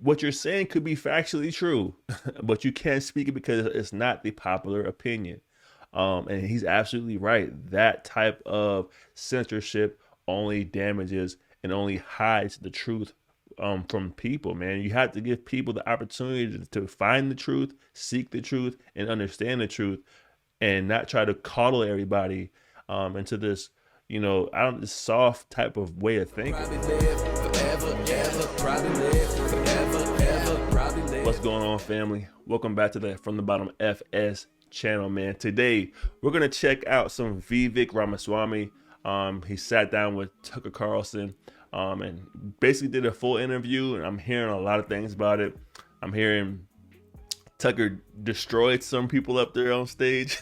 what you're saying could be factually true, but you can't speak it because it's not the popular opinion. And he's absolutely right. That type of censorship only damages and only hides the truth from people, man. You have to give people the opportunity to find the truth, seek the truth, and understand the truth, and not try to coddle everybody into this, this soft type of way of thinking. What's going on, family? Welcome back to the From the Bottom FS channel, man. Today, we're going to check out some Vivek Ramaswamy. He sat down with Tucker Carlson and basically did a full interview, and I'm hearing a lot of things about it. I'm hearing Tucker destroyed some people up there on stage.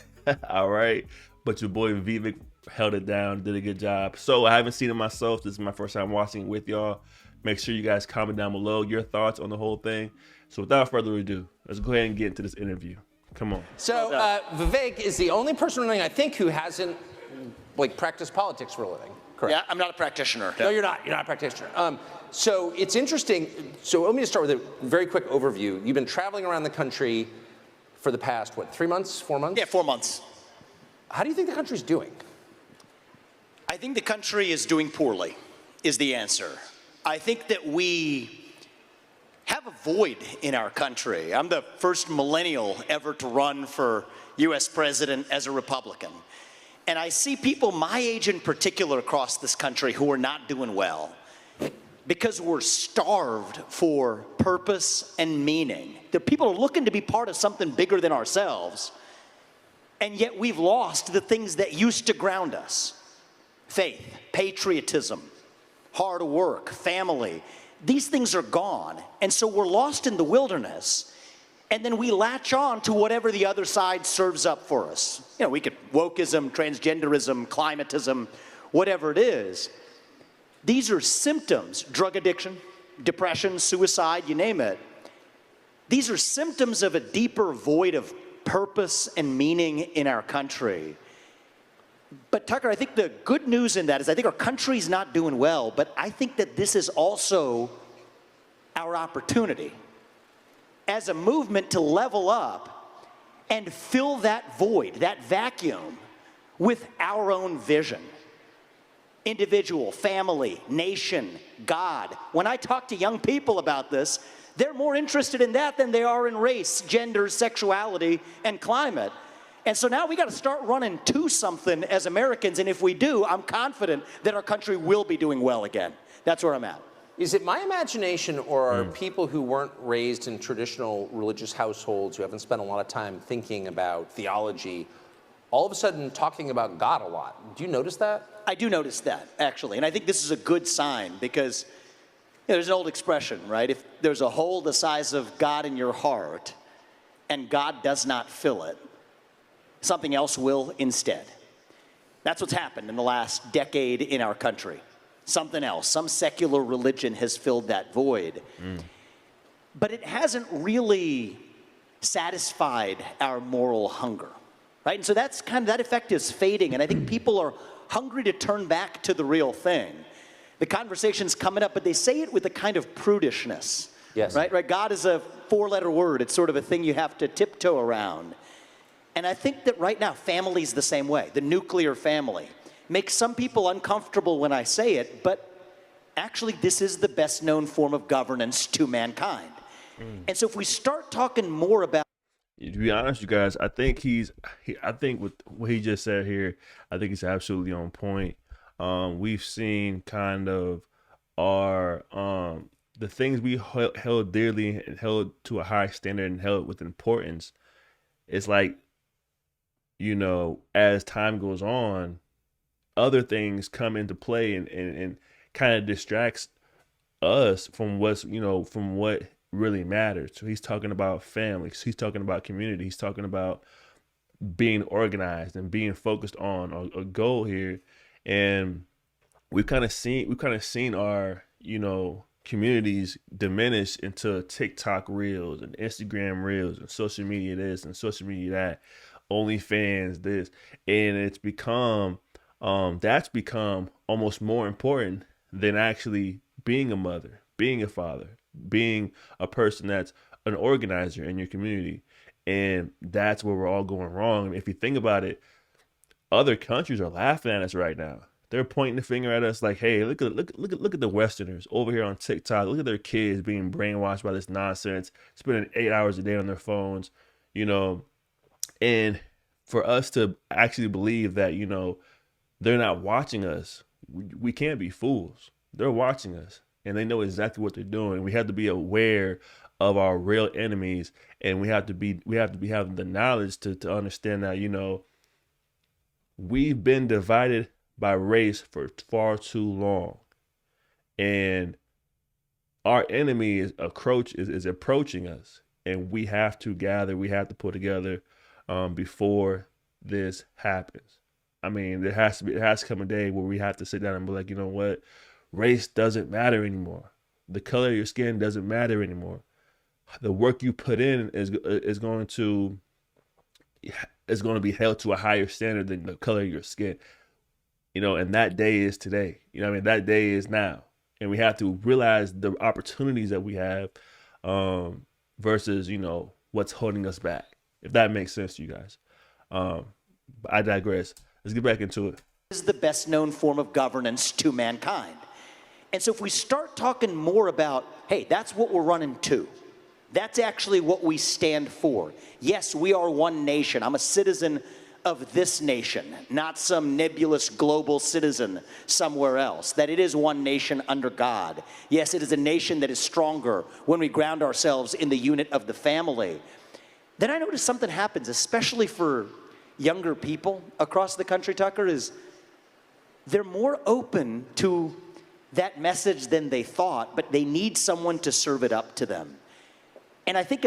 All right. But your boy Vivek held it down, did a good job. So I haven't seen it myself. This is my first time watching it with y'all. Make sure you guys comment down below your thoughts on the whole thing. So without further ado, let's go ahead and get into this interview. Come on. So Vivek is the only person I think who hasn't practiced politics for a living. Correct? Yeah, I'm not a practitioner. No, you're not. You're not a practitioner. So it's interesting. So let me just start with a very quick overview. You've been traveling around the country for the past, 3 months, 4 months? Yeah, 4 months. How do you think the country's doing? I think the country is doing poorly, is the answer. I think that we have a void in our country. I'm the first millennial ever to run for US president as a Republican. And I see people my age in particular across this country who are not doing well because we're starved for purpose and meaning. The people are looking to be part of something bigger than ourselves, and yet we've lost the things that used to ground us. Faith, patriotism, hard work, family. These things are gone, and so we're lost in the wilderness. And then we latch on to whatever the other side serves up for us. We could wokeism, transgenderism, climatism, whatever it is. These are symptoms, drug addiction, depression, suicide, you name it. These are symptoms of a deeper void of purpose and meaning in our country. But Tucker, I think the good news in that is I think our country's not doing well, but I think that this is also our opportunity as a movement to level up and fill that void, that vacuum, with our own vision. Individual, family, nation, God. When I talk to young people about this, they're more interested in that than they are in race, gender, sexuality, and climate. And so now we got to start running to something as Americans, and if we do, I'm confident that our country will be doing well again. That's where I'm at. Is it my imagination, or are people who weren't raised in traditional religious households, who haven't spent a lot of time thinking about theology, all of a sudden talking about God a lot? Do you notice that? I do notice that, actually, and I think this is a good sign because there's an old expression, right? If there's a hole the size of God in your heart and God does not fill it, something else will instead. That's what's happened in the last decade in our country. Something else, some secular religion has filled that void. But it hasn't really satisfied our moral hunger, right? And so that's that effect is fading, and I think people are hungry to turn back to the real thing. The conversation's coming up, but they say it with a kind of prudishness. Yes. Right? God is a 4-letter word. It's sort of a thing you have to tiptoe around. And I think that right now, family's the same way. The nuclear family makes some people uncomfortable when I say it, but actually this is the best known form of governance to mankind. And so if we start talking more about, to be honest, you guys, I think I think with what he just said here, I think he's absolutely on point. We've seen kind of our the things we held dearly and held to a high standard and held with importance. It's like, as time goes on, other things come into play and kind of distracts us from from what really matters. So he's talking about family. He's talking about community. He's talking about being organized and being focused on a goal here. And we've kind of seen our, communities diminish into TikTok reels and Instagram reels and social media this and social media that, OnlyFans this, and it's become that's become almost more important than actually being a mother, being a father, being a person that's an organizer in your community. And that's where we're all going wrong. If you think about it, other countries are laughing at us right now. They're pointing the finger at us like, "Hey, look at the Westerners over here on TikTok. Look at their kids being brainwashed by this nonsense, spending 8 hours a day on their phones, you know." And for us to actually believe that, they're not watching us, we can't be fools. They're watching us, and they know exactly what they're doing. We have to be aware of our real enemies, and we have to be having the knowledge to understand that, we've been divided by race for far too long, and our enemy is approaching us, and we have to gather. We have to put together before this happens. I mean, there has to come a day where we have to sit down and be like, you know what, race doesn't matter anymore. The color of your skin doesn't matter anymore. The work you put in is going to be held to a higher standard than the color of your skin. And that day is today. That day is now. And we have to realize the opportunities that we have versus, what's holding us back. If that makes sense to you guys. I digress. Let's get back into it. Is the best known form of governance to mankind. And so if we start talking more about, hey, that's what we're running to. That's actually what we stand for. Yes, we are one nation. I'm a citizen of this nation, not some nebulous global citizen somewhere else. That it is one nation under God. Yes, it is a nation that is stronger when we ground ourselves in the unit of the family. Then I notice something happens, especially for younger people across the country, Tucker, is they're more open to that message than they thought, but they need someone to serve it up to them. And I think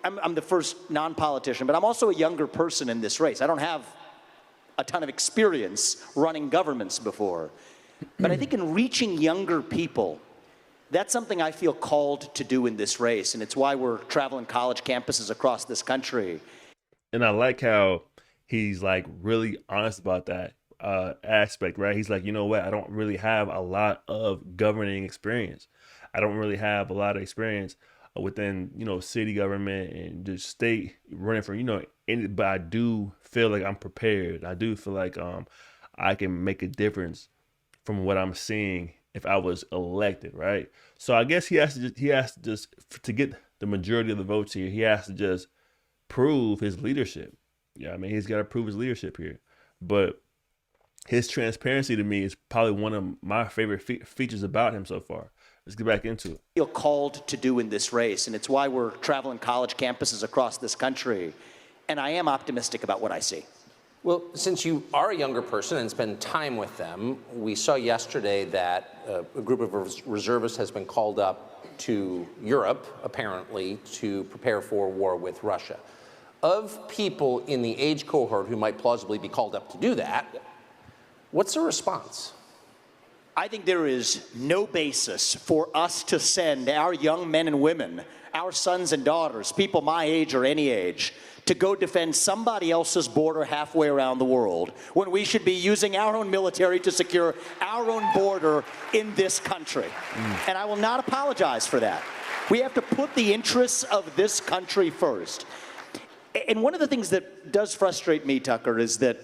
I'm the first non-politician, but I'm also a younger person in this race. I don't have a ton of experience running governments before. But I think in reaching younger people, that's something I feel called to do in this race. And it's why we're traveling college campuses across this country. And I like how he's like really honest about that aspect, right? He's like, you know what? I don't really have a lot of governing experience. I don't really have a lot of experience within, city government and just state running for, but I do feel like I'm prepared. I do feel like I can make a difference from what I'm seeing if I was elected, right? So I guess he has to just to get the majority of the votes here, he has to just prove his leadership. Yeah, he's got to prove his leadership here. But his transparency to me is probably one of my favorite features about him so far. Let's get back into it. Feel called to do in this race, and it's why we're traveling college campuses across this country. And I am optimistic about what I see. Well, since you are a younger person and spend time with them, we saw yesterday that a group of reservists has been called up to Europe, apparently, to prepare for war with Russia. Of people in the age cohort who might plausibly be called up to do that, what's the response? I think there is no basis for us to send our young men and women, our sons and daughters, people my age or any age, to go defend somebody else's border halfway around the world when we should be using our own military to secure our own border in this country. And I will not apologize for that. We have to put the interests of this country first. And one of the things that does frustrate me, Tucker, is that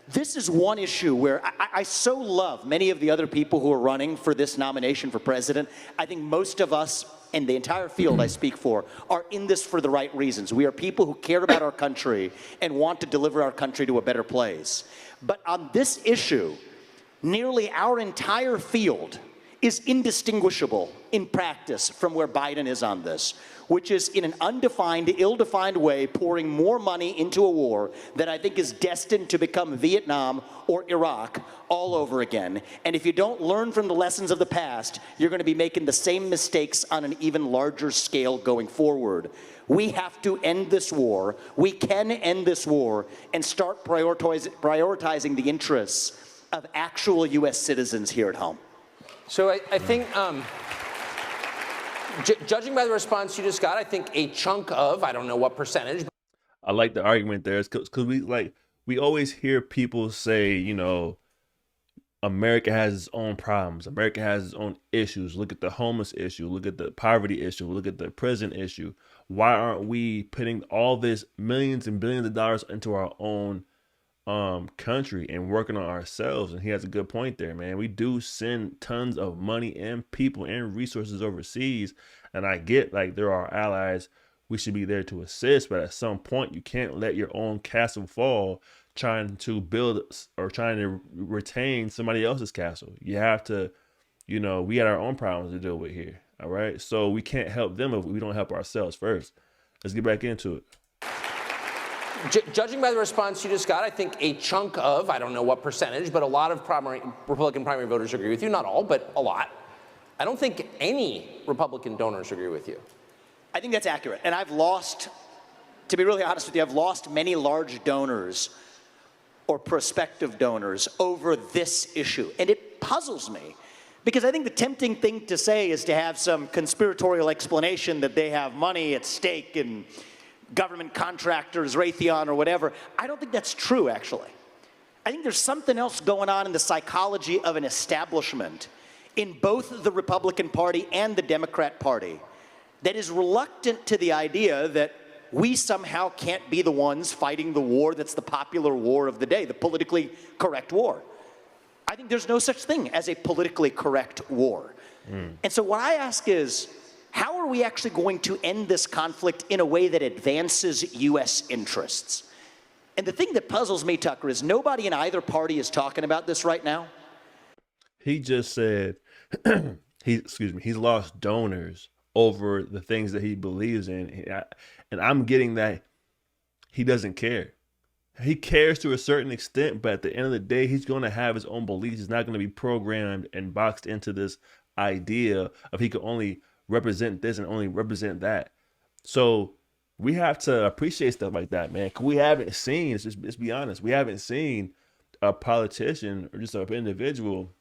this is one issue where I so love many of the other people who are running for this nomination for president. I think most of us and the entire field I speak for are in this for the right reasons. We are people who care about our country and want to deliver our country to a better place. But on this issue, nearly our entire field is indistinguishable in practice from where Biden is on this, which is in an undefined, ill-defined way pouring more money into a war that I think is destined to become Vietnam or Iraq all over again. And if you don't learn from the lessons of the past, you're going to be making the same mistakes on an even larger scale going forward. We have to end this war. We can end this war and start prioritizing the interests of actual U.S. citizens here at home. So I think, judging by the response you just got, I think a chunk of, I don't know what percentage. I like the argument there, because we always hear people say, America has its own problems. America has its own issues. Look at the homeless issue. Look at the poverty issue. Look at the prison issue. Why aren't we putting all this millions and billions of dollars into our own country and working on ourselves? And he has a good point there, man. We do send tons of money and people and resources overseas. And I get like there are allies. We should be there to assist. But at some point, you can't let your own castle fall trying to build or trying to retain somebody else's castle. You have to, we got our own problems to deal with here. All right. So we can't help them if we don't help ourselves first. Let's get back into it. Judging by the response you just got, I think a chunk of, I don't know what percentage, but a lot of Republican primary voters agree with you. Not all, but a lot. I don't think any Republican donors agree with you. I think that's accurate. And to be really honest with you, I've lost many large donors or prospective donors over this issue. And it puzzles me because I think the tempting thing to say is to have some conspiratorial explanation that they have money at stake in government contractors, Raytheon or whatever. I don't think that's true, actually. I think there's something else going on in the psychology of an establishment in both the Republican Party and the Democrat Party that is reluctant to the idea that we somehow can't be the ones fighting the war that's the popular war of the day, the politically correct war. I think there's no such thing as a politically correct war. And so what I ask is, how are we actually going to end this conflict in a way that advances U.S. interests? And the thing that puzzles me, Tucker, is nobody in either party is talking about this right now. He just said, he's lost donors over the things that he believes in. And I'm getting that he doesn't care. He cares to a certain extent, but at the end of the day, he's going to have his own beliefs. He's not going to be programmed and boxed into this idea of he could only represent this and only represent that. So we have to appreciate stuff like that, man. 'Cause we haven't seen, let's be honest, we haven't seen a politician or just an individual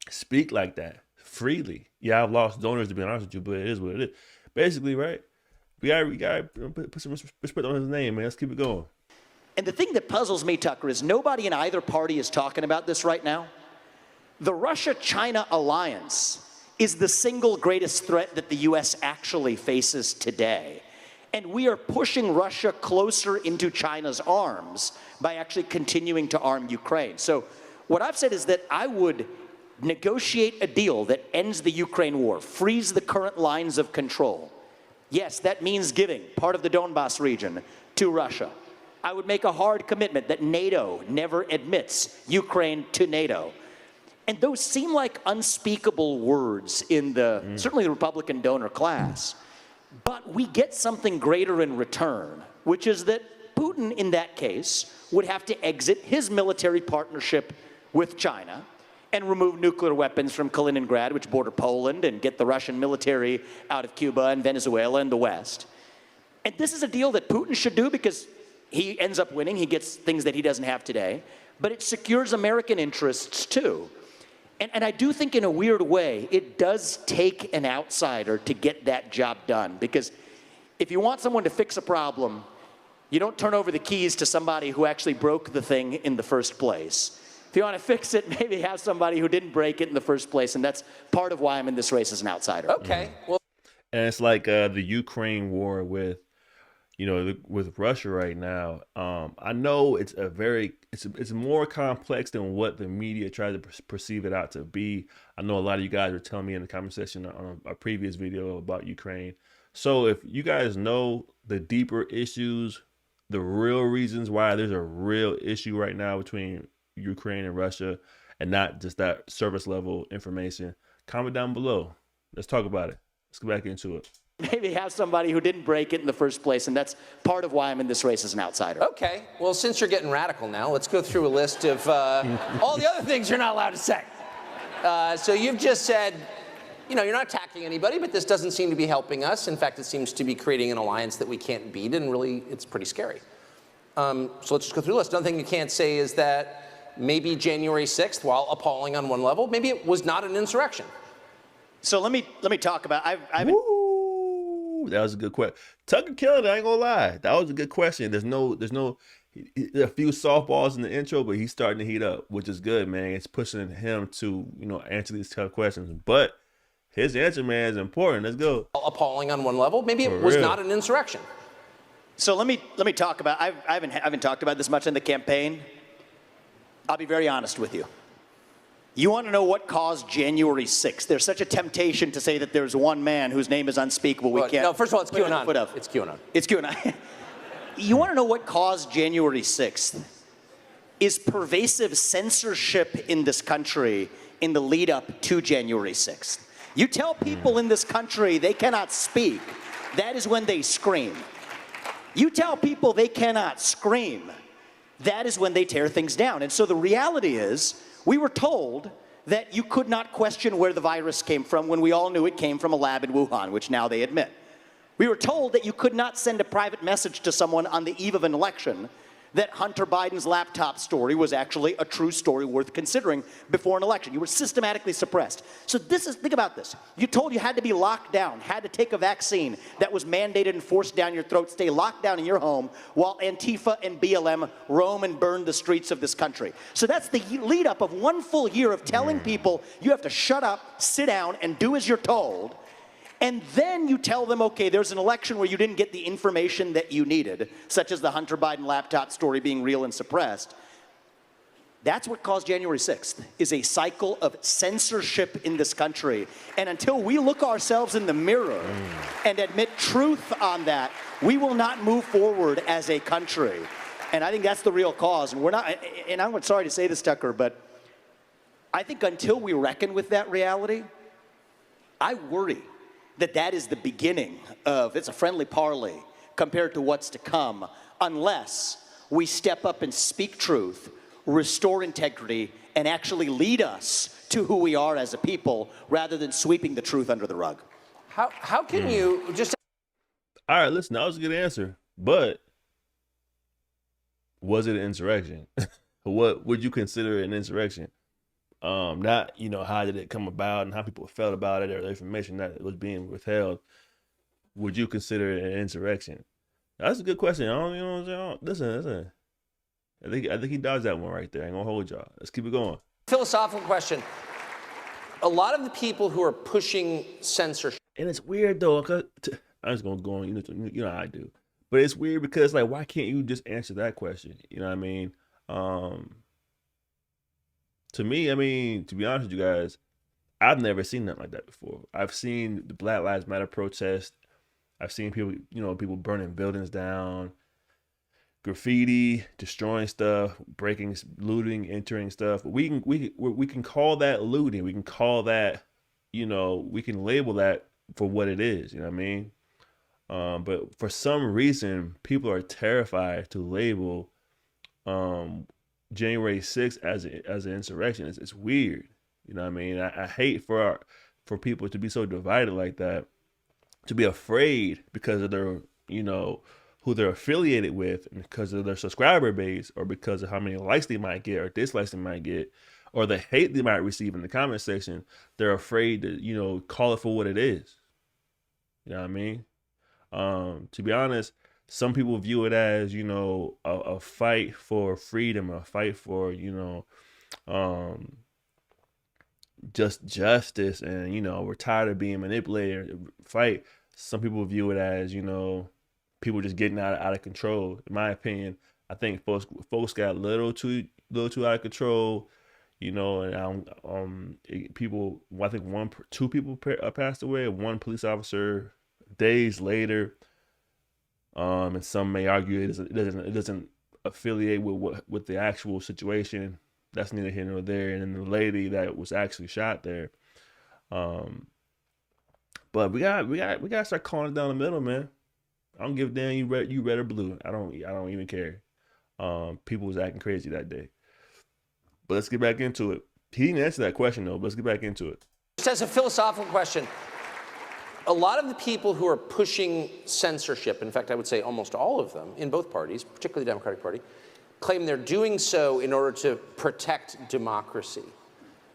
speak like that freely. Yeah, I've lost donors, to be honest with you, but it is what it is. Basically, right? We gotta put some respect on his name, man. Let's keep it going. And the thing that puzzles me, Tucker, is nobody in either party is talking about this right now. The Russia-China alliance is the single greatest threat that the U.S. actually faces today. And we are pushing Russia closer into China's arms by actually continuing to arm Ukraine. So what I've said is that I would negotiate a deal that ends the Ukraine war, frees the current lines of control. Yes, that means giving part of the Donbas region to Russia. I would make a hard commitment that NATO never admits Ukraine to NATO. And those seem like unspeakable words in certainly the Republican donor class. But we get something greater in return, which is that Putin, in that case, would have to exit his military partnership with China and remove nuclear weapons from Kaliningrad, which border Poland, and get the Russian military out of Cuba and Venezuela and the West. And this is a deal that Putin should do because he ends up winning. He gets things that he doesn't have today. But it secures American interests, too. And I do think in a weird way, it does take an outsider to get that job done. Because if you want someone to fix a problem, you don't turn over the keys to somebody who actually broke the thing in the first place. If you want to fix it, maybe have somebody who didn't break it in the first place. And that's part of why I'm in this race as an outsider. Okay. Well, and it's like the Ukraine war with Russia right now. I know it's it's more complex than what the media tries to perceive it out to be. I know a lot of you guys were telling me in the comment section on a previous video about Ukraine. So if you guys know the deeper issues, the real reasons why there's a real issue right now between Ukraine and Russia, and not just that surface level information, comment down below. Let's talk about it. Let's get back into it. Maybe have somebody who didn't break it in the first place, and that's part of why I'm in this race as an outsider. Okay. Well, since you're getting radical now, let's go through a list of all the other things you're not allowed to say. So you've just said, you're not attacking anybody, but this doesn't seem to be helping us. In fact, it seems to be creating an alliance that we can't beat, and really, it's pretty scary. So let's just go through the list. Another thing you can't say is that maybe January 6th, while appalling on one level, maybe it was not an insurrection. So let me talk about. That was a good question. Tucker killed it. I ain't gonna lie. That was a good question. There's no a few softballs in the intro, but he's starting to heat up, which is good, man. It's pushing him to, answer these tough questions. But his answer, man, is important. Let's go. Appalling on one level. Maybe For it was real. not an insurrection. So let me talk about. I haven't talked about this much in the campaign. I'll be very honest with you. You want to know what caused January 6th? There's such a temptation to say that there's one man whose name is unspeakable. We can't. No, first of all, it's put it QAnon. foot up. It's QAnon. It's QAnon. You want to know what caused January 6th? Is pervasive censorship in this country in the lead up to January 6th. You tell people in this country they cannot speak, that is when they scream. You tell people they cannot scream, that is when they tear things down. And so the reality is, we were told that you could not question where the virus came from when we all knew it came from a lab in Wuhan, which now they admit. We were told that you could not send a private message to someone on the eve of an election that Hunter Biden's laptop story was actually a true story worth considering before an election. You were systematically suppressed. So think about this. You told you had to be locked down, had to take a vaccine that was mandated and forced down your throat, stay locked down in your home while Antifa and BLM roam and burn the streets of this country. So that's the lead up of one full year of telling people you have to shut up, sit down, and do as you're told. And then you tell them, okay, there's an election where you didn't get the information that you needed, such as the Hunter Biden laptop story being real and suppressed. That's what caused January 6th, is a cycle of censorship in this country. And until we look ourselves in the mirror and admit truth on that, we will not move forward as a country. And I think that's the real cause. And we're not, and I'm sorry to say this, Tucker, but I think until we reckon with that reality, I worry that is the beginning of, it's a friendly parley compared to what's to come, unless we step up and speak truth, restore integrity, and actually lead us to who we are as a people, rather than sweeping the truth under the rug. How can you just... All right, listen, that was a good answer. But was it an insurrection? What would you consider an insurrection? Not, how did it come about and how people felt about it or the information that was being withheld. Would you consider it an insurrection? That's a good question. Listen. I think he dodged that one right there. I ain't gonna hold y'all. Let's keep it going. Philosophical question. A lot of the people who are pushing censorship. And it's weird though, cause I'm just gonna go on, you know how I do. But it's weird because why can't you just answer that question? You know what I mean? To me, to be honest with you guys, I've never seen nothing like that before. I've seen the Black Lives Matter protest. I've seen people, people burning buildings down, graffiti, destroying stuff, breaking, looting, entering stuff. We can call that looting. We can call that, we can label that for what it is. You know what I mean? But for some reason, people are terrified to label January 6th as an insurrection. It's weird. You know what I mean? I hate for people to be so divided like that, to be afraid because of their, who they're affiliated with, and because of their subscriber base, or because of how many likes they might get or dislikes they might get, or the hate they might receive in the comment section. They're afraid to, call it for what it is. You know what I mean? To be honest, some people view it as, a fight for freedom, a fight for, just justice, and, we're tired of being manipulated. Fight. Some people view it as, people just getting out of control. In my opinion, I think folks got a little too out of control, and people. I think two people passed away. One police officer days later. And some may argue it doesn't affiliate with the actual situation. That's neither here nor there. And then the lady that was actually shot there. But we gotta start calling it down the middle, man. I don't give a damn you red or blue. I don't even care. People was acting crazy that day. But let's get back into it. He didn't answer that question though. But let's get back into it. Just as a philosophical question. A lot of the people who are pushing censorship, in fact, I would say almost all of them in both parties, particularly the Democratic Party, claim they're doing so in order to protect democracy.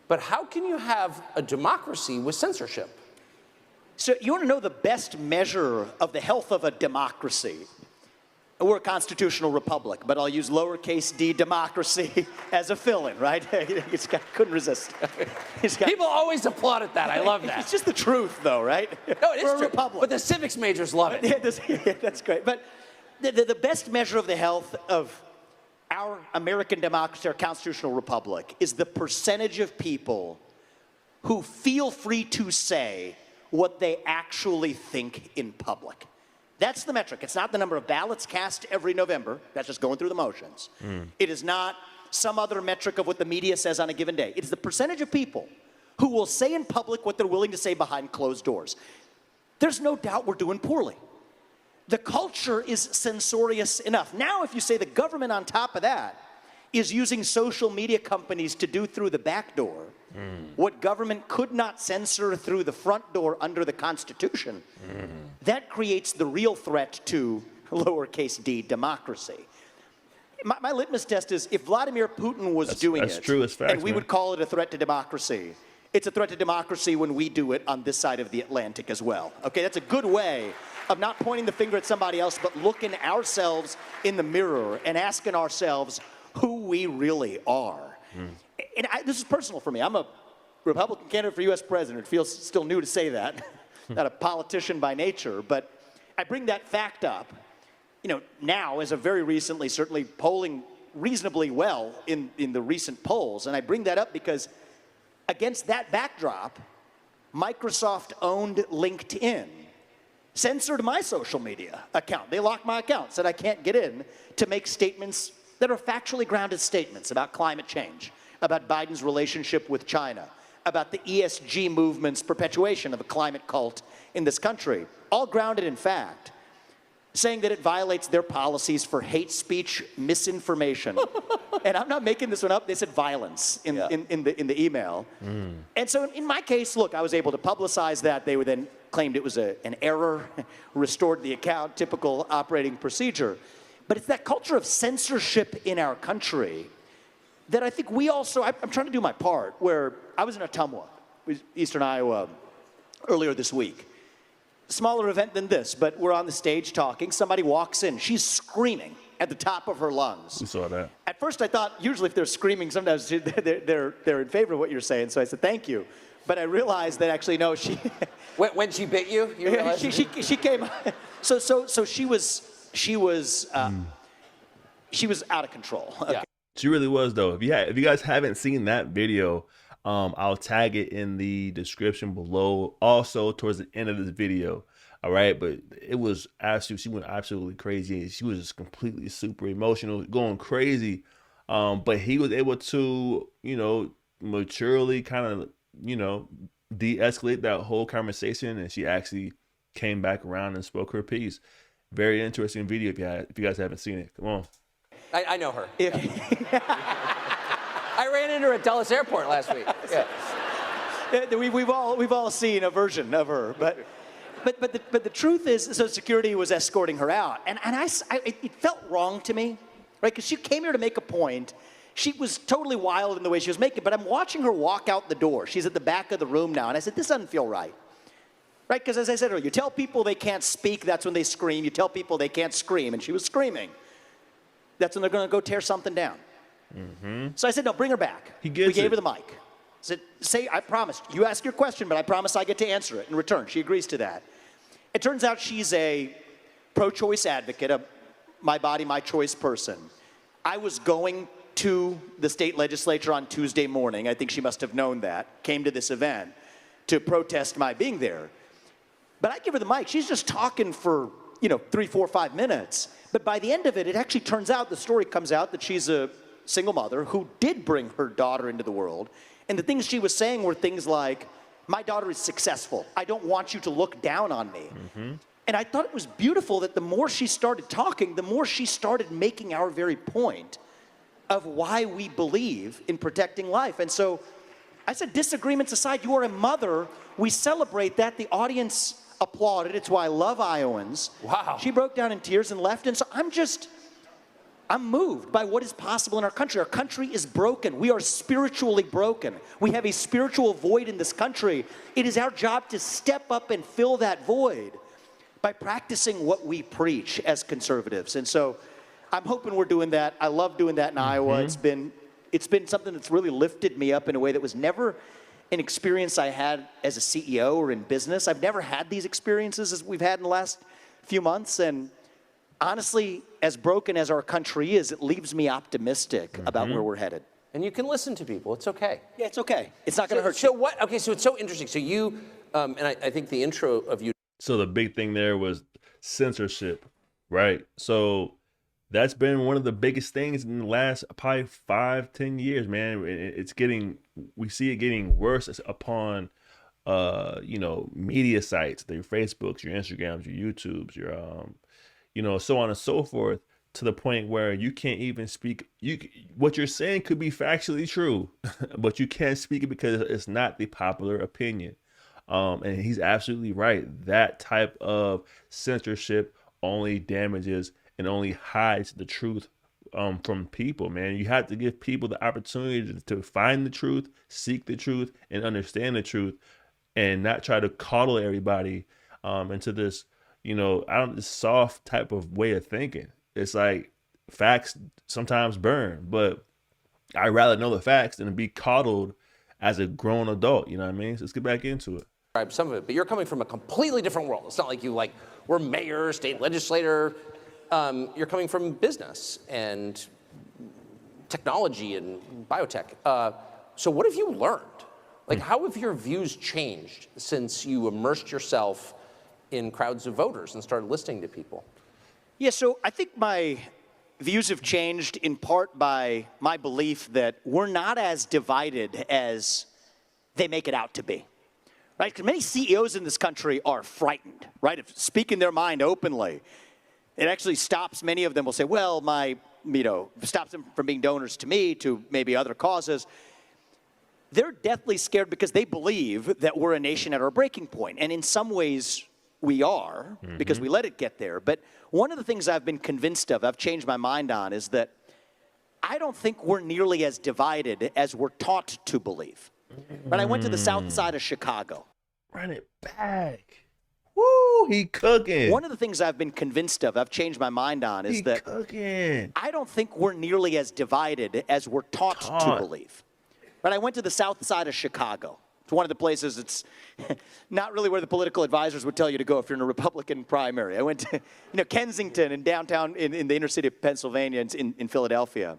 But how can you have a democracy with censorship? So you want to know the best measure of the health of a democracy? We're a constitutional republic, but I'll use lowercase d democracy as a fill-in, right? Couldn't resist. People always applaud at that. I love that. It's just the truth, though, right? No, it is We're a true. republic. But the civics majors love it. Yeah, that's great. But the best measure of the health of our American democracy, our constitutional republic, is the percentage of people who feel free to say what they actually think in public. That's the metric. It's not the number of ballots cast every November. That's just going through the motions. It is not some other metric of what the media says on a given day. It is the percentage of people who will say in public what they're willing to say behind closed doors. There's no doubt we're doing poorly. The culture is censorious enough. Now, if you say the government on top of that is using social media companies to do through the back door what government could not censor through the front door under the Constitution, that creates the real threat to lowercase d democracy. My litmus test is if Vladimir Putin was doing it, true as facts, and we would call it a threat to democracy, it's a threat to democracy when we do it on this side of the Atlantic as well. Okay, that's a good way of not pointing the finger at somebody else, but looking ourselves in the mirror and asking ourselves who we really are. And this is personal for me. I'm a Republican candidate for U.S. president. It feels still new to say that. Not a politician by nature, but I bring that fact up, you know, now as of very recently, certainly polling reasonably well in the recent polls. And I bring that up because against that backdrop, Microsoft owned LinkedIn censored my social media account. They locked my account, said I can't get in to make statements that are factually grounded statements about climate change, about Biden's relationship with China, about the ESG movement's perpetuation of a climate cult in this country, all grounded in fact, saying that it violates their policies for hate speech, misinformation. And I'm not making this one up, they said violence in the email. And so in my case, look, I was able to publicize that. They were then claimed it was an error, restored the account, typical operating procedure. But it's that culture of censorship in our country that I think we also, I'm trying to do my part, where I was in Ottumwa, Eastern Iowa, earlier this week. Smaller event than this, but we're on the stage talking. Somebody walks in. She's screaming at the top of her lungs. We saw that. At first, I thought usually if they're screaming, sometimes they're in favor of what you're saying. So I said, thank you. But I realized that actually, no, she... When she bit you? You realized? she came... So she was out of control. Okay. Yeah. She really was, though. If you guys haven't seen that video, I'll tag it in the description below. Also, towards the end of this video. All right, but it was absolutely, she went absolutely crazy. She was just completely super emotional, going crazy. But he was able to, you know, maturely kind of, you know, de-escalate that whole conversation, and she actually came back around and spoke her piece. Very interesting video if you guys haven't seen it. Come on. I know her. Yeah. I ran into her at Dulles Airport last week. Yeah. We've all seen a version of her, but the truth is, so security was escorting her out, and it felt wrong to me, right? Because she came here to make a point. She was totally wild in the way she was making it, but I'm watching her walk out the door. She's at the back of the room now, and I said, this doesn't feel right. Right, because as I said earlier, you tell people they can't speak, that's when they scream. You tell people they can't scream, and she was screaming. That's when they're going to go tear something down. So I said, no, bring her back. We gave her the mic. I said, I promised. You ask your question, but I promise I get to answer it in return. She agrees to that. It turns out she's a pro-choice advocate, a my body, my choice person. I was going to the state legislature on Tuesday morning. I think she must have known that. Came to this event to protest my being there. But I give her the mic. She's just talking for, 3, 4, 5 minutes. But by the end of it, it actually turns out, the story comes out that she's a single mother who did bring her daughter into the world. And the things she was saying were things like, my daughter is successful. I don't want you to look down on me. And I thought it was beautiful that the more she started talking, the more she started making our very point of why we believe in protecting life. And so I said, disagreements aside, you are a mother. We celebrate that. The audience applauded. It's why I love Iowans. Wow. She broke down in tears and left. And so I'm moved by what is possible in our country. Our country is broken. We are spiritually broken. We have a spiritual void in this country. It is our job to step up and fill that void by practicing what we preach as conservatives. And so I'm hoping we're doing that. I love doing that in Iowa. It's been something that's really lifted me up in a way that was never an experience I had as a CEO or in business. I've never had these experiences as we've had in the last few months. And honestly, as broken as our country is, it leaves me optimistic about where we're headed. And you can listen to people. It's okay. Yeah, it's okay. It's not going to hurt you. you. Okay, so it's so interesting. So you, and I think the intro of you. So the big thing there was censorship, right? So that's been one of the biggest things in the last probably 5-10 years, man. We see it getting worse upon, media sites, your Facebooks, your Instagrams, your YouTubes, your, so on and so forth, to the point where you can't even speak. What you're saying could be factually true, but you can't speak it because it's not the popular opinion. And he's absolutely right. That type of censorship only damages and only hides the truth from people, man. You have to give people the opportunity to find the truth, seek the truth, and understand the truth, and not try to coddle everybody into this, this soft type of way of thinking. It's like facts sometimes burn, but I'd rather know the facts than be coddled as a grown adult. You know what I mean? So let's get back into it. Some of it, but you're coming from a completely different world. It's not like you were mayor, state legislator. You're coming from business and technology and biotech. So what have you learned? How have your views changed since you immersed yourself in crowds of voters and started listening to people? Yeah, so I think my views have changed in part by my belief that we're not as divided as they make it out to be. Right? Because many CEOs in this country are frightened, right, of speaking their mind openly. It actually stops, many of them will say, well, stops them from being donors to me, to maybe other causes. They're deathly scared because they believe that we're a nation at our breaking point. And in some ways, we are, because we let it get there. But one of the things I've been convinced of, I've changed my mind on, is that I don't think we're nearly as divided as we're taught to believe. But I went to the south side of Chicago. Run it back. Woo, he cooking. One of the things I've been convinced of, I've changed my mind on, is that I don't think we're nearly as divided as we're taught to believe. But I went to the south side of Chicago. It's one of the places it's not really where the political advisors would tell you to go if you're in a Republican primary. I went to Kensington and downtown in the inner city of Pennsylvania, in Philadelphia.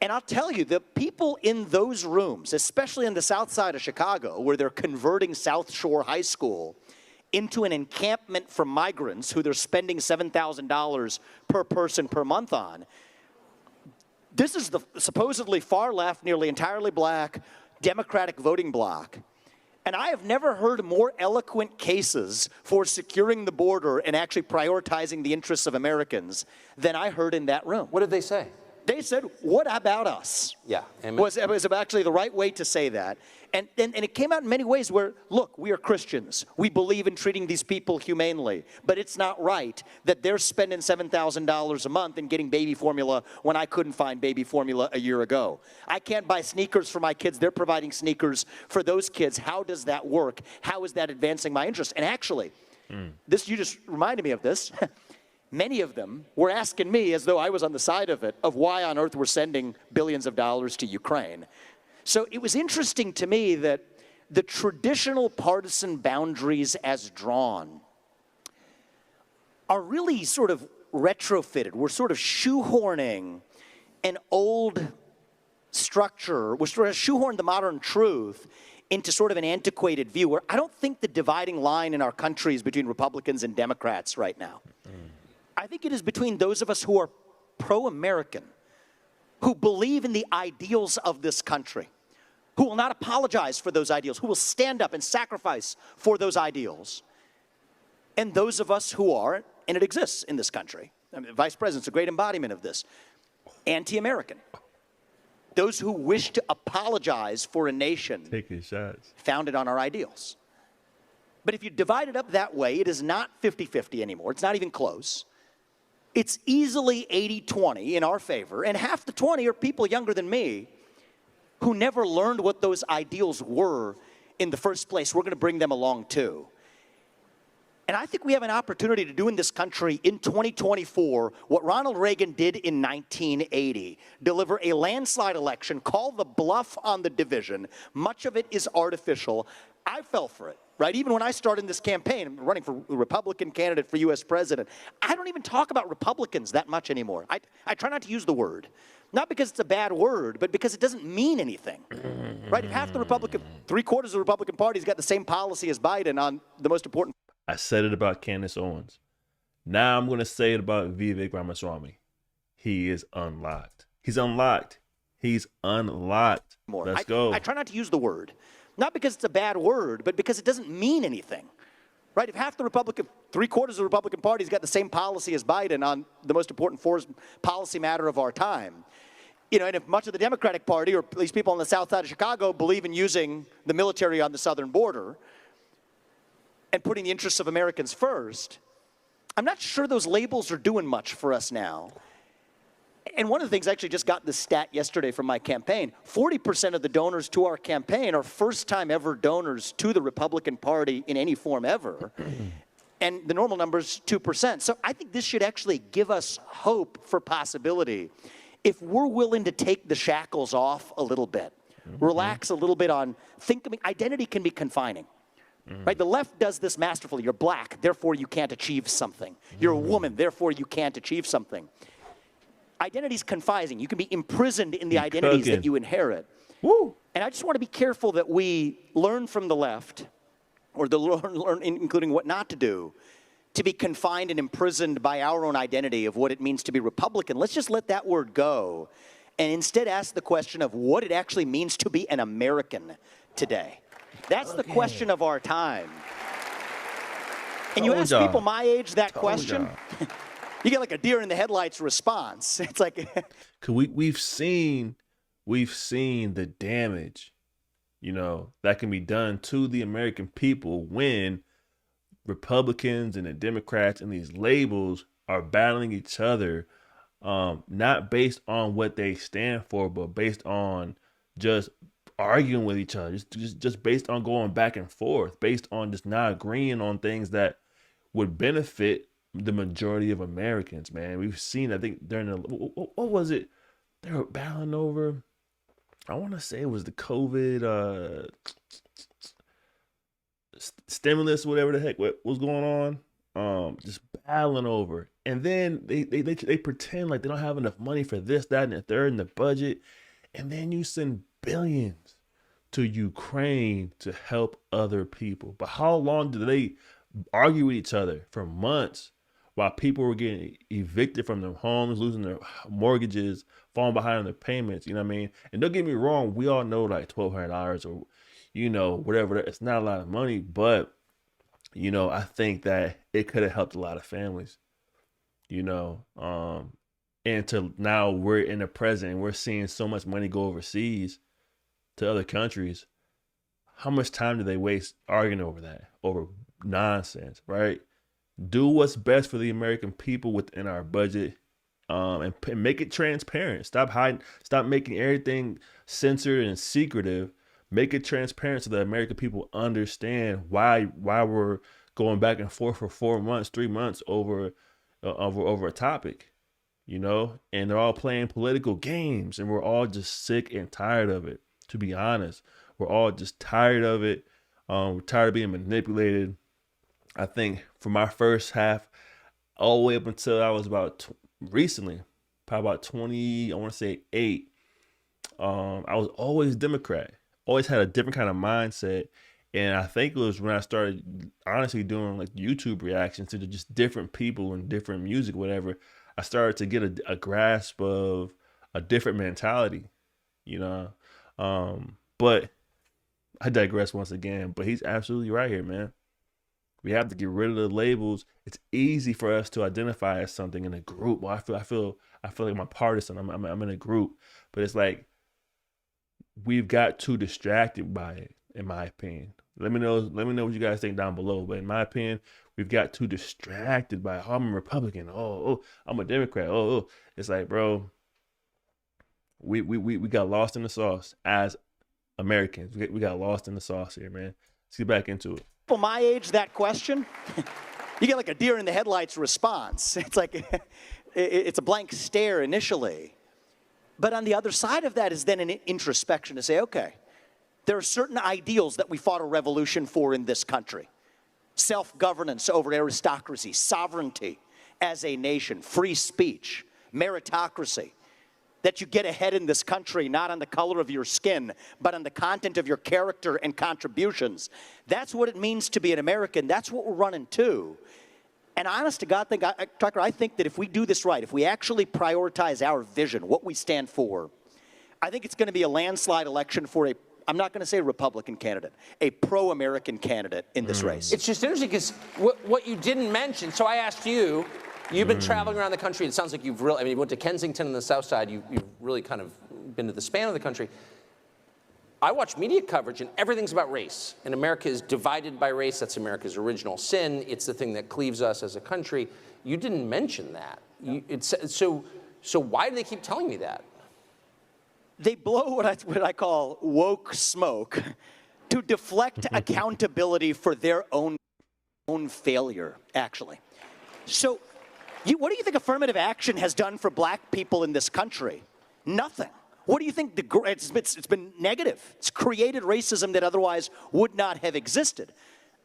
And I'll tell you, the people in those rooms, especially on the south side of Chicago, where they're converting South Shore High School into an encampment for migrants who they're spending $7,000 per person per month on. This is the supposedly far left, nearly entirely black, Democratic voting bloc. And I have never heard more eloquent cases for securing the border and actually prioritizing the interests of Americans than I heard in that room. What did they say? They said, what about us? Yeah. Was actually the right way to say that. And it came out in many ways where, look, we are Christians. We believe in treating these people humanely. But it's not right that they're spending $7,000 a month and getting baby formula when I couldn't find baby formula a year ago. I can't buy sneakers for my kids. They're providing sneakers for those kids. How does that work? How is that advancing my interest? And actually, you just reminded me of this. Many of them were asking me, as though I was on the side of it, of why on earth we're sending billions of dollars to Ukraine. So it was interesting to me that the traditional partisan boundaries as drawn are really sort of retrofitted. We're sort of shoehorning an old structure. We're sort of shoehorning the modern truth into sort of an antiquated view where I don't think the dividing line in our country is between Republicans and Democrats right now. I think it is between those of us who are pro-American, who believe in the ideals of this country, who will not apologize for those ideals, who will stand up and sacrifice for those ideals, and those of us who are, and it exists in this country, I mean, the Vice President's a great embodiment of this, anti-American. Those who wish to apologize for a nation taking shots founded on our ideals. But if you divide it up that way, it is not 50-50 anymore. It's not even close. It's easily 80-20 in our favor, and half the 20 are people younger than me who never learned what those ideals were in the first place. We're going to bring them along too. And I think we have an opportunity to do in this country in 2024 what Ronald Reagan did in 1980, deliver a landslide election, call the bluff on the division. Much of it is artificial. I fell for it, right? Even when I started this campaign, I'm running for a Republican candidate for U.S. president, I don't even talk about Republicans that much anymore. I try not to use the word. Not because it's a bad word, but because it doesn't mean anything, right? If half the Republican, 3/4 of the Republican Party's got the same policy as Biden on the most important. I said it about Candace Owens. Now I'm going to say it about Vivek Ramaswamy. He is unlocked. He's unlocked. He's unlocked. Let's go. I try not to use the word. Not because it's a bad word, but because it doesn't mean anything. Right? If half the Republican, 3/4 of the Republican Party's got the same policy as Biden on the most important policy matter of our time, you know, and if much of the Democratic Party, or at least people on the south side of Chicago, believe in using the military on the southern border and putting the interests of Americans first, I'm not sure those labels are doing much for us now. And one of the things, I actually just got this stat yesterday from my campaign, 40% of the donors to our campaign are first-time ever donors to the Republican Party in any form ever. And the normal number is 2%. So I think this should actually give us hope for possibility. If we're willing to take the shackles off a little bit, relax a little bit on, identity can be confining. Right? The left does this masterfully. You're black, therefore you can't achieve something. You're a woman, therefore you can't achieve something. Identity's confining. You can be imprisoned in the identities that you inherit. Woo. And I just want to be careful that we learn from the left, or learn including what not to do, to be confined and imprisoned by our own identity of what it means to be Republican. Let's just let that word go and instead ask the question of what it actually means to be an American today. That's the question of our time. And you ask people my age that question, you get like a deer in the headlights response. It's like, cause we've seen the damage, you know, that can be done to the American people when Republicans and the Democrats and these labels are battling each other, not based on what they stand for, but based on just arguing with each other, just based on going back and forth, based on just not agreeing on things that would benefit the majority of Americans, man. We've seen, I think during the, what was it? They were battling over, I want to say it was the COVID stimulus, whatever the heck what was going on, just battling over. And then they pretend like they don't have enough money for this, that, and the third in the budget. And then you send billions to Ukraine to help other people. But how long did they argue with each other? For months, while people were getting evicted from their homes, losing their mortgages, falling behind on their payments, you know what I mean? And don't get me wrong, we all know like $1,200 or, you know, whatever, it's not a lot of money, but, you know, I think that it could have helped a lot of families, you know, and to now we're in the present, we're seeing so much money go overseas to other countries. How much time do they waste arguing over that, over nonsense, right? Do what's best for the American people within our budget, and make it transparent. Stop hiding, stop making everything censored and secretive. Make it transparent so that American people understand why we're going back and forth for 4 months, 3 months over a topic, you know, and they're all playing political games, and we're all just sick and tired of it. To be honest, we're all just tired of it. We're tired of being manipulated. I think for my first half, all the way up until I was about recently, probably about 20, I want to say 8, I was always Democrat. Always had a different kind of mindset. And I think it was when I started honestly doing like YouTube reactions to just different people and different music, whatever. I started to get a grasp of a different mentality, you know. But I digress once again. But he's absolutely right here, man. We have to get rid of the labels. It's easy for us to identify as something in a group. Well, I feel like I'm a partisan. I'm in a group, but it's like we've got too distracted by it, in my opinion. Let me know what you guys think down below. But in my opinion, we've got too distracted by, oh, I'm a Republican. Oh, I'm a Democrat. Oh. It's like, bro, we got lost in the sauce as Americans. We got lost in the sauce here, man. Let's get back into it. People my age that question, You get like a deer in the headlights response. It's like, it's a blank stare initially. But on the other side of that is then an introspection to say, okay, there are certain ideals that we fought a revolution for in this country. Self-governance over aristocracy, sovereignty as a nation, free speech, meritocracy. That you get ahead in this country not on the color of your skin, but on the content of your character and contributions. That's what it means to be an American. That's what we're running to. And honest to God, Tucker, I think that if we do this right, if we actually prioritize our vision, what we stand for, I think it's going to be a landslide election for a, I'm not going to say Republican candidate, a pro-American candidate in this race. It's just interesting because what you didn't mention, so I asked you, you've been traveling around the country. It sounds like you've really, I mean, you went to Kensington on the South Side. You've really kind of been to the span of the country. I watch media coverage, and everything's about race. And America is divided by race. That's America's original sin. It's the thing that cleaves us as a country. You didn't mention that. So why do they keep telling me that? They blow what I call woke smoke to deflect accountability for their own failure, actually. So what do you think affirmative action has done for black people in this country? Nothing. What do you think? It's been negative. It's created racism that otherwise would not have existed.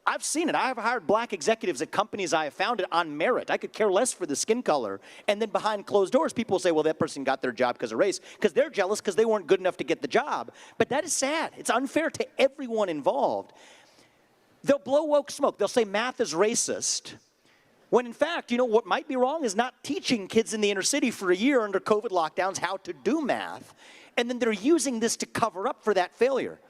I've seen it. I have hired black executives at companies I have founded on merit. I could care less for the skin color. And then behind closed doors, people will say, well, that person got their job because of race, because they're jealous because they weren't good enough to get the job. But that is sad. It's unfair to everyone involved. They'll blow woke smoke. They'll say math is racist. When in fact, you know, what might be wrong is not teaching kids in the inner city for a year under COVID lockdowns how to do math. And then they're using this to cover up for that failure.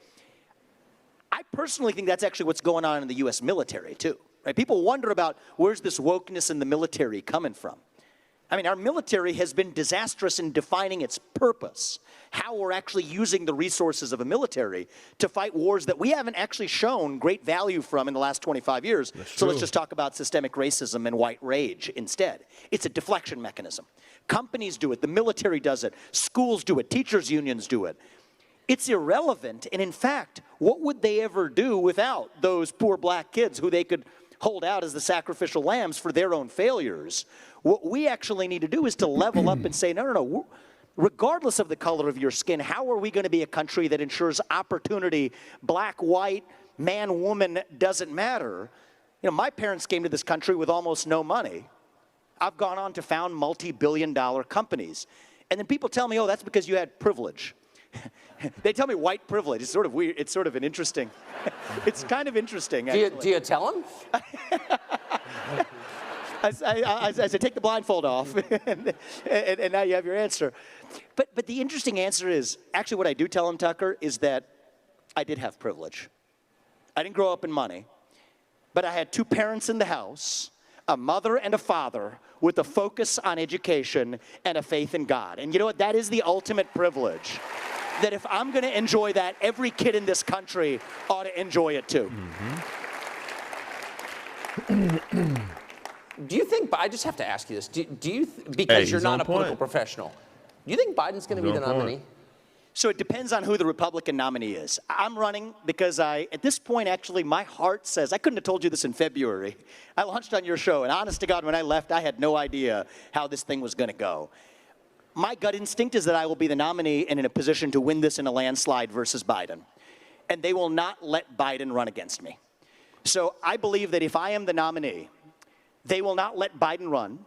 I personally think that's actually what's going on in the U.S. military, too. Right? People wonder about where's this wokeness in the military coming from. I mean, our military has been disastrous in defining its purpose, how we're actually using the resources of a military to fight wars that we haven't actually shown great value from in the last 25 years. So let's just talk about systemic racism and white rage instead. It's a deflection mechanism. Companies do it, the military does it, schools do it, teachers' unions do it. It's irrelevant, and in fact, what would they ever do without those poor black kids who they could hold out as the sacrificial lambs for their own failures? What we actually need to do is to level up and say, no, regardless of the color of your skin, how are we going to be a country that ensures opportunity, black, white, man, woman, doesn't matter? You know, my parents came to this country with almost no money. I've gone on to found multi-billion-dollar companies. And then people tell me, oh, that's because you had privilege. They tell me white privilege. It's sort of weird. It's sort of an interesting, it's kind of interesting. Do you tell them? I say, take the blindfold off, and now you have your answer. But the interesting answer is, actually what I do tell them, Tucker, is that I did have privilege. I didn't grow up in money, but I had two parents in the house, a mother and a father, with a focus on education and a faith in God. And you know what? That is the ultimate privilege. That if I'm going to enjoy that, every kid in this country ought to enjoy it too. Do you think, I just have to ask you this, because you're not a political professional, do you think Biden's going to be the nominee? So it depends on who the Republican nominee is. I'm running because at this point, actually, my heart says, I couldn't have told you this in February. I launched on your show, and honest to God, when I left, I had no idea how this thing was going to go. My gut instinct is that I will be the nominee and in a position to win this in a landslide versus Biden. And they will not let Biden run against me. So I believe that if I am the nominee, they will not let Biden run.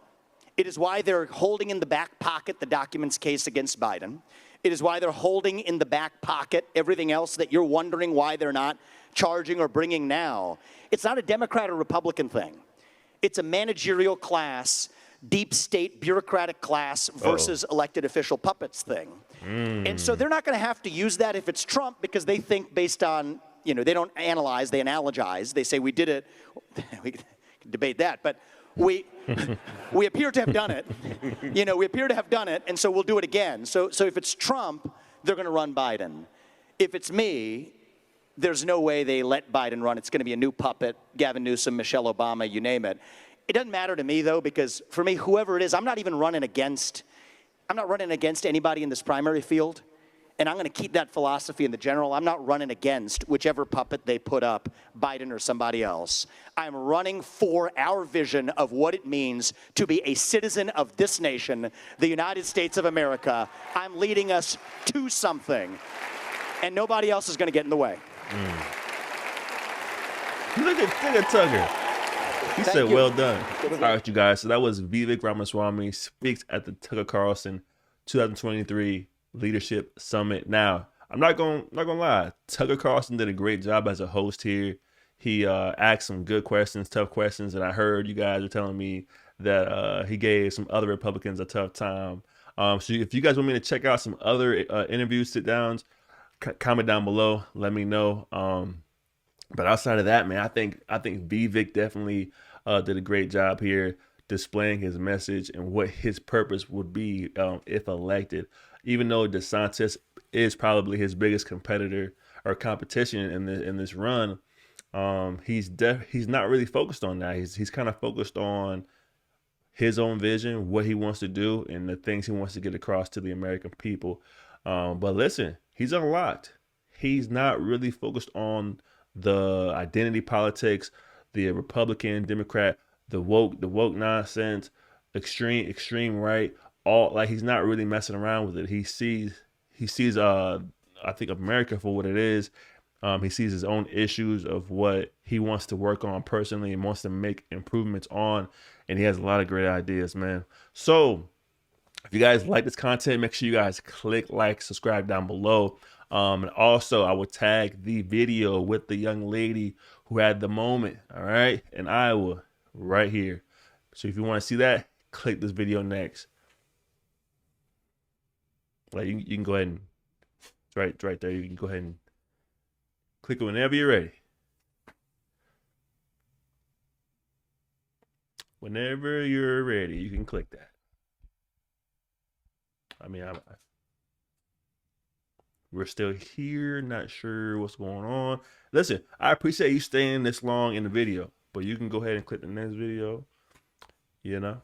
It is why they're holding in the back pocket the documents case against Biden. It is why they're holding in the back pocket everything else that you're wondering why they're not charging or bringing now. It's not a Democrat or Republican thing. It's a managerial class, deep state bureaucratic class versus elected official puppets thing. And so they're not going to have to use that if it's Trump, because they think based on, you know, they don't analyze, they analogize. They say we did it. We can debate that, but we appear to have done it. You know, we appear to have done it, and so we'll do it again. So if it's Trump, they're going to run Biden. If it's me, there's no way they let Biden run. It's going to be a new puppet, Gavin Newsom, Michelle Obama, you name it. It doesn't matter to me, though, because for me, whoever it is, I'm not running against anybody in this primary field. And I'm going to keep that philosophy in the general. I'm not running against whichever puppet they put up, Biden or somebody else. I'm running for our vision of what it means to be a citizen of this nation, the United States of America. I'm leading us to something, and nobody else is going to get in the way. Look at Tucker. He said, well done. All right, you guys. So that was Vivek Ramaswamy Speaks at the Tucker Carlson 2023 Leadership Summit. Now, I'm not gonna lie. Tucker Carlson did a great job as a host here. He asked some good questions, tough questions, and I heard you guys were telling me that he gave some other Republicans a tough time. So if you guys want me to check out some other interviews, sit downs, comment down below. Let me know. But outside of that, man, I think Vivek definitely did a great job here displaying his message and what his purpose would be if elected. Even though DeSantis is probably his biggest competitor or competition in this run, he's not really focused on that. He's kind of focused on his own vision, what he wants to do, and the things he wants to get across to the American people. But listen, he's unlocked. He's not really focused on the identity politics, the Republican, Democrat, the woke nonsense, extreme right. All like he's not really messing around with it. He sees I think America for what it is. He sees his own issues of what he wants to work on personally and wants to make improvements on, and he has a lot of great ideas, man. So if you guys like this content, make sure you guys click like, subscribe down below. And also, I will tag the video with the young lady who had the moment, all right, in Iowa, right here. So if you want to see that, click this video next. Like you can go ahead and it's right there. You can go ahead and click it whenever you're ready. Whenever you're ready, you can click that. I mean, we're still here, not sure what's going on. Listen, I appreciate you staying this long in the video, but you can go ahead and click the next video, you know.